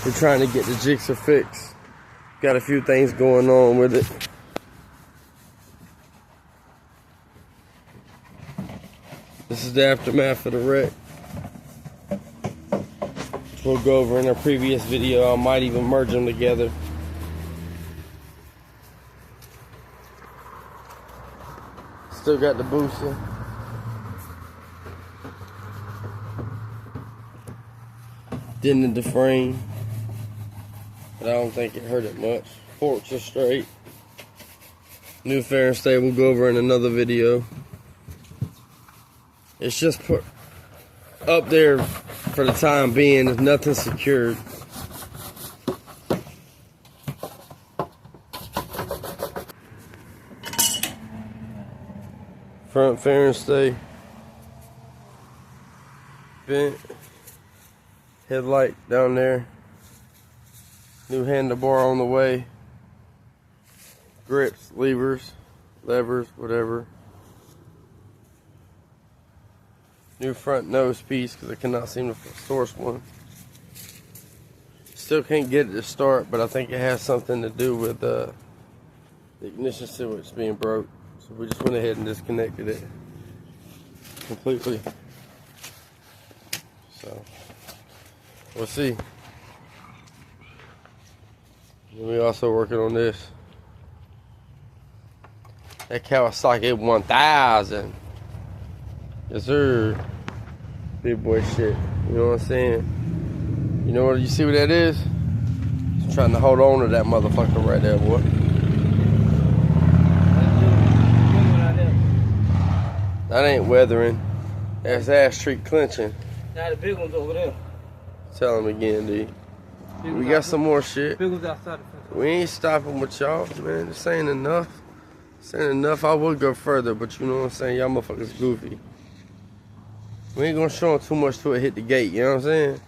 We're trying to get the Gixxer fixed. Got a few things going on with it. This is the aftermath of the wreck. Which we'll go over in a previous video. I might even merge them together. Still got the booster. Dented the frame, but I don't think it hurt it much. Forks are straight. New fairing stay we'll go over in another video. It's just put up there for the time being. There's nothing secured. Front fairing stay bent. Headlight down there. New handlebar on the way. Grips, levers, whatever. New front nose piece because I cannot seem to source one. Still can't get it to start, but I think it has something to do with the ignition switch being broke. So we just went ahead and disconnected it completely. So we'll see. And we also working on this. That Kawasaki 1000. Yes sir. Big boy shit. You know what I'm saying? You know what, you see what that is? Just trying to hold on to that motherfucker right there, boy. That ain't weathering. That's ass street clenching. Now the big one's over there. Tell him again, D. We got some more shit. Big one's outside the fence. We ain't stopping with y'all, man. This ain't enough. This ain't enough. I would go further, but you know what I'm saying? Y'all motherfuckers goofy. We ain't gonna show them too much till it hit the gate, you know what I'm saying?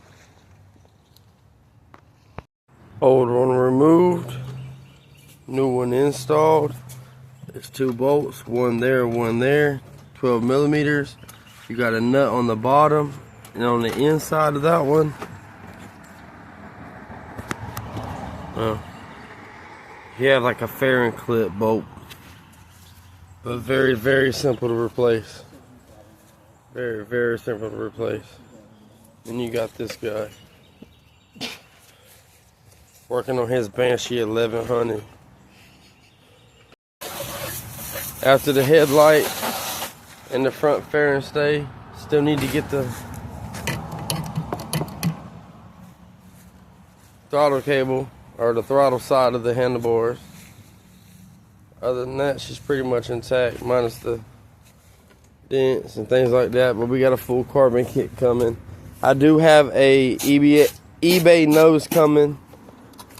Old one removed. New one installed. There's 2 bolts, one there, 12 millimeters. You got a nut on the bottom, and on the inside of that one, you have like a fairing clip bolt, but very, very simple to replace. Very, very simple to replace. Then you got this guy working on his Banshee 1100. After the headlight and the front fairing stay, still need to get the throttle cable or the throttle side of the handlebars. Other than that, she's pretty much intact, minus the dents and things like that. But we got a full carbon kit coming. I do have a eBay nose coming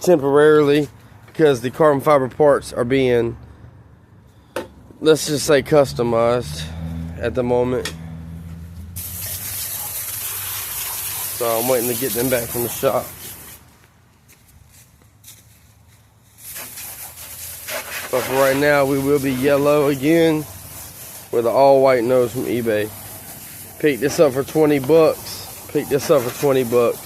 temporarily because the carbon fiber parts are being, let's just say, customized at the moment. So I'm waiting to get them back from the shop. But for right now, we will be yellow again with an all-white nose from eBay. Picked this up for 20 bucks. Picked this up for 20 bucks.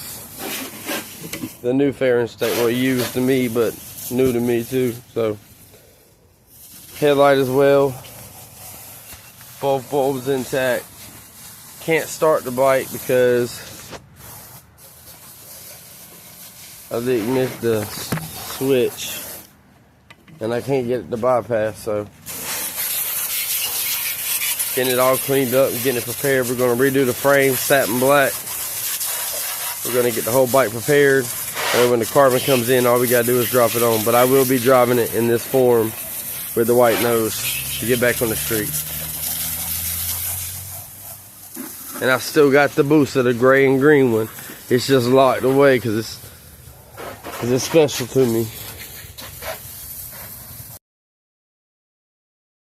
The new fairing stay, well, used to me, but new to me too. So headlight as well. Both bulbs intact. Can't start the bike because of the switch, and I can't get it to bypass. So getting it all cleaned up and getting it prepared. We're going to redo the frame, satin black. We're going to get the whole bike prepared, and when the carbon comes in, all we got to do is drop it on. But I will be driving it in this form with the white nose to get back on the street. And I've still got the booster, the gray and green one. It's just locked away because it's special to me.